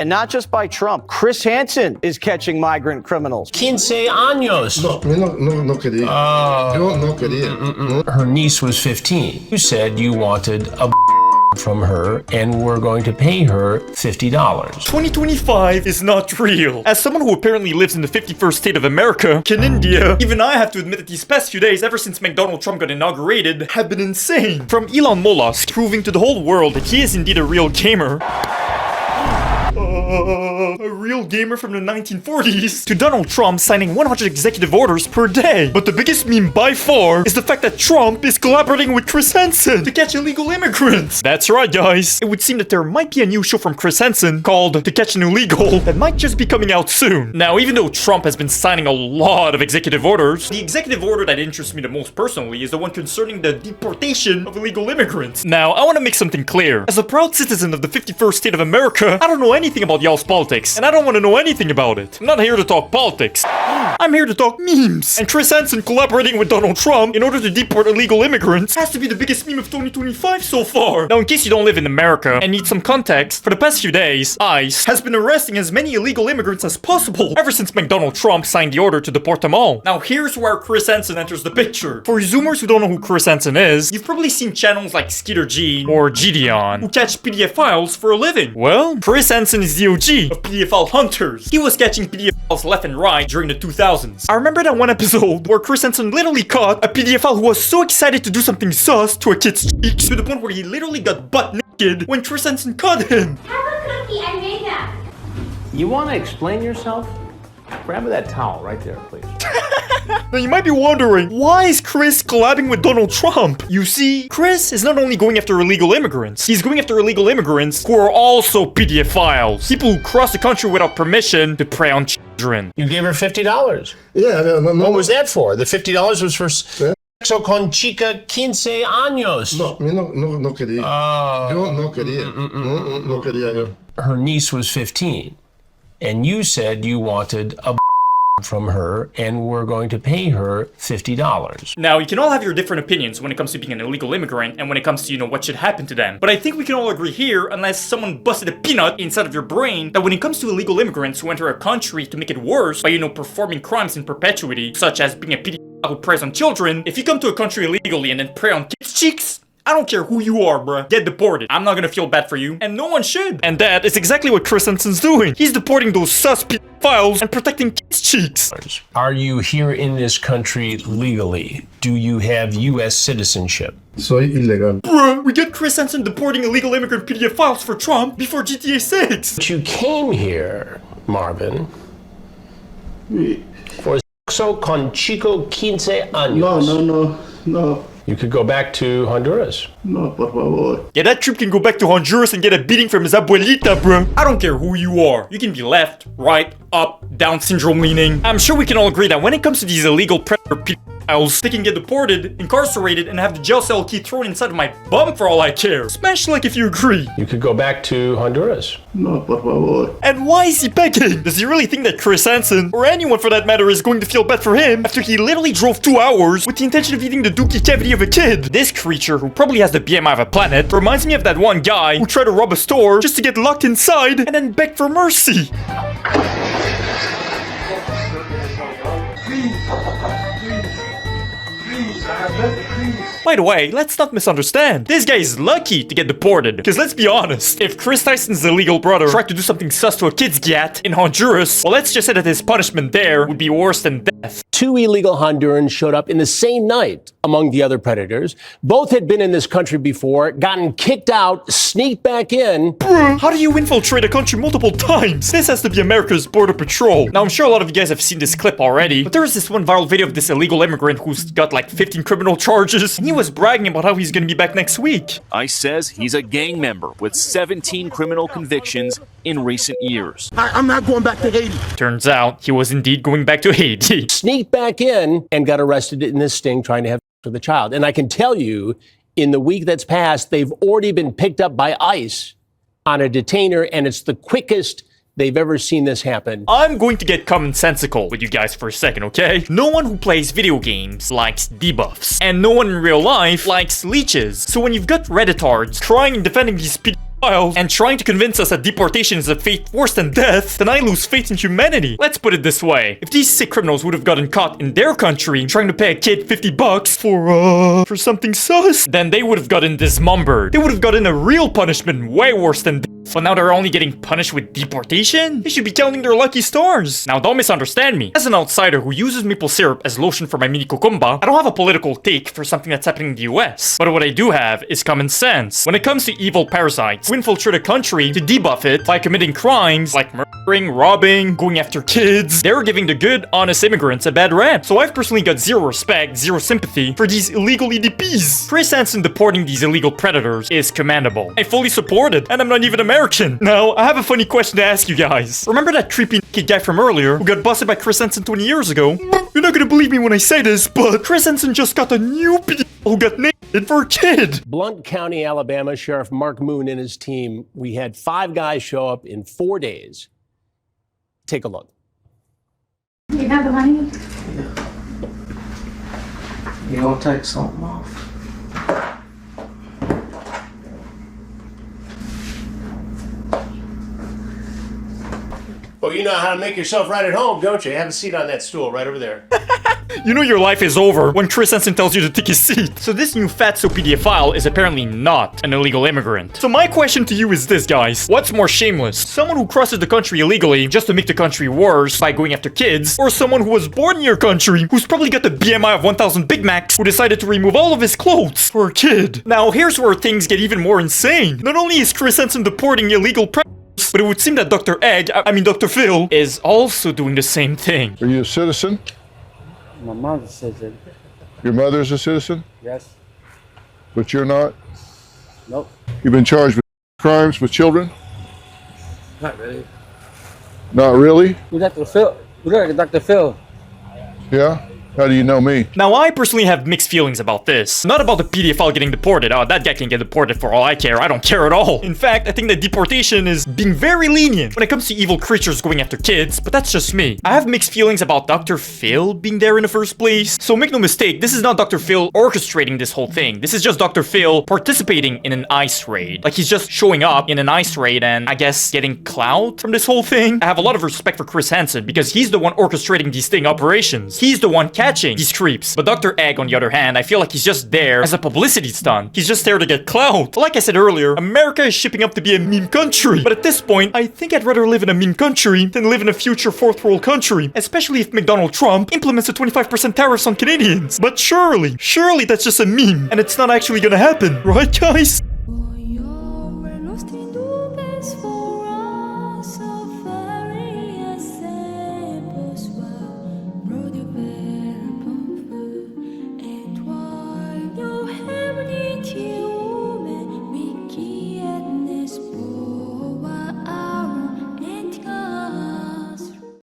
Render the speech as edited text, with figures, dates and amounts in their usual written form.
And not just by Trump. Chris Hansen is catching migrant criminals. 15 años. No quería. Yo no quería. Her niece was 15. You said you wanted a from her, and we're going to pay her $50. 2025 is not real. As someone who apparently lives in the 51st state of America, in India, even I have to admit that these past few days, ever since Donald Trump got inaugurated, have been insane. From Elon Musk proving to the whole world that he is indeed a real gamer, a real gamer from the 1940s, to Donald Trump signing 100 executive orders per day. But the biggest meme by far is the fact that Trump is collaborating with Chris Hansen to catch illegal immigrants. That's right, guys. It would seem that there might be a new show from Chris Hansen called To Catch an Illegal that might just be coming out soon. Now, even though Trump has been signing a lot of executive orders, the executive order that interests me the most personally is the one concerning the deportation of illegal immigrants. Now, I want to make something clear. As a proud citizen of the 51st state of America, I don't know anything about y'all's politics, and I don't want to know anything about it. I'm not here to talk politics. I'm here to talk memes. And Chris Hansen collaborating with Donald Trump in order to deport illegal immigrants has to be the biggest meme of 2025 so far. Now, in case you don't live in America and need some context, for the past few days, ICE has been arresting as many illegal immigrants as possible ever since Donald Trump signed the order to deport them all. Now, here's where Chris Hansen enters the picture. For Zoomers who don't know who Chris Hansen is, you've probably seen channels like Skeeter Gene or Gideon who catch PDF files for a living. Well, Chris Hansen is the OG of PDF file hunters. He was catching PDF files left and right during the 2000s. I remember that one episode where Chris Hansen literally caught a PDF file who was so excited to do something sus to a kid's cheeks to the point where he literally got butt naked when Chris Hansen caught him. Have a cookie, I made that. You want to explain yourself? Grab that towel right there, please. Now you might be wondering, why is Chris collabing with Donald Trump? You see, Chris is not only going after illegal immigrants, he's going after illegal immigrants who are also PDF files. People who cross the country without permission to prey on children. You gave her $50. Yeah, no. What was that for? The $50 was for sexo con chica 15 años. No quería. Yo no quería. No quería yo. Her niece was 15, and you said you wanted a from her, and we're going to pay her $50. Now, you can all have your different opinions when it comes to being an illegal immigrant and when it comes to, what should happen to them. But I think we can all agree here, unless someone busted a peanut inside of your brain, that when it comes to illegal immigrants who enter a country to make it worse by, performing crimes in perpetuity, such as being a pedophile who preys on children, if you come to a country illegally and then prey on kids' cheeks, I don't care who you are, bruh. Get deported. I'm not gonna feel bad for you, and no one should. And that is exactly what Chris Hansen's doing. He's deporting those sus files and protecting kids' cheeks. Are you here in this country legally? Do you have U.S. citizenship? Soy ilegal. Bruh, we get Chris Hansen deporting illegal immigrant PDF files for Trump before GTA 6. But you came here, Marvin, for sexo con chico 15 años. No. You could go back to Honduras. No, por favor. Yeah, that trip can go back to Honduras and get a beating from his abuelita, bro. I don't care who you are. You can be left, right, up, down syndrome leaning. I'm sure we can all agree that when it comes to these illegal predator pedophiles, they can get deported, incarcerated, and have the jail cell key thrown inside of my bum for all I care. Smash like if you agree. You could go back to Honduras. No, por favor. And why is he begging? Does he really think that Chris Hansen, or anyone for that matter, is going to feel bad for him after he literally drove 2 hours with the intention of eating the dookie cavity of a kid? This creature, who probably has the BMI of a planet, reminds me of that one guy who tried to rob a store just to get locked inside and then beg for mercy. By the way, let's not misunderstand. This guy is lucky to get deported. Because let's be honest, if Chris Tyson's illegal brother tried to do something sus to a kid's gat in Honduras, well, let's just say that his punishment there would be worse than death. 2 illegal Hondurans showed up in the same night among the other predators. Both had been in this country before, gotten kicked out, sneaked back in. Bruh, how do you infiltrate a country multiple times? This has to be America's Border Patrol. Now, I'm sure a lot of you guys have seen this clip already, but there is this one viral video of this illegal immigrant who's got like 15 criminal charges, and he was bragging about how he's gonna be back next week. ICE says he's a gang member with 17 criminal convictions in recent years. I'm not going back to Haiti. Turns out he was indeed going back to Haiti. Sneaked back in and got arrested in this sting trying to have sex with a child. And I can tell you, in the week that's passed, they've already been picked up by ICE on a detainer, and it's the quickest they've ever seen this happen. I'm going to get commonsensical with you guys for a second, okay? No one who plays video games likes debuffs, and no one in real life likes leeches. So when you've got Redditards trying and defending these pedophiles and trying to convince us that deportation is a fate worse than death, then I lose faith in humanity. Let's put it this way. If these sick criminals would have gotten caught in their country trying to pay a kid $50 for something sus, then they would have gotten dismembered. They would have gotten a real punishment way worse than death. But now they're only getting punished with deportation? They should be counting their lucky stars. Now don't misunderstand me. As an outsider who uses maple syrup as lotion for my mini cucumba, I don't have a political take for something that's happening in the US. But what I do have is common sense. When it comes to evil parasites who infiltrate a country to debuff it by committing crimes like murdering, robbing, going after kids, they're giving the good, honest immigrants a bad rap. So I've personally got zero respect, zero sympathy for these illegal EDPs. Chris Hansen deporting these illegal predators is commendable. I fully support it, and I'm not even American. Now, I have a funny question to ask you guys. Remember that creepy naked guy from earlier who got busted by Chris Hansen 20 years ago? You're not gonna believe me when I say this, but Chris Hansen just got a new pedophile who got naked for a kid. Blount County, Alabama, Sheriff Mark Moon and his team, we had 5 guys show up in 4 days. Take a look. You have the money? You gonna take something off? Well, you know how to make yourself right at home, don't you? Have a seat on that stool right over there. You know your life is over when Chris Hansen tells you to take a seat. So this new fatso pedophile is apparently not an illegal immigrant. So my question to you is this, guys. What's more shameless? Someone who crosses the country illegally just to make the country worse by going after kids, or someone who was born in your country who's probably got the BMI of 1000 Big Macs who decided to remove all of his clothes for a kid? Now here's where things get even more insane. Not only is Chris Hansen deporting illegal but it would seem that Dr. Phil, is also doing the same thing. Are you a citizen? My mother's a citizen. Your mother's a citizen? Yes. But you're not? Nope. You've been charged with crimes with children? Not really. Not really? Who's Dr. Phil? Who's Dr. Phil? Yeah? How do you know me? Now, I personally have mixed feelings about this. Not about the pedophile getting deported. Oh, that guy can get deported for all I care. I don't care at all. In fact, I think that deportation is being very lenient when it comes to evil creatures going after kids, but that's just me. I have mixed feelings about Dr. Phil being there in the first place. So make no mistake, this is not Dr. Phil orchestrating this whole thing. This is just Dr. Phil participating in an ICE raid. Like, he's just showing up in an ICE raid and, I guess, getting clout from this whole thing. I have a lot of respect for Chris Hansen because he's the one orchestrating these sting operations. He's the one catching these creeps. But Dr. Egg, on the other hand, I feel like he's just there as a publicity stunt. He's just there to get clout. Like I said earlier, America is shipping up to be a meme country. But at this point, I think I'd rather live in a meme country than live in a future fourth world country. Especially if Donald Trump implements a 25% tariffs on Canadians. But surely that's just a meme. And it's not actually gonna happen. Right, guys?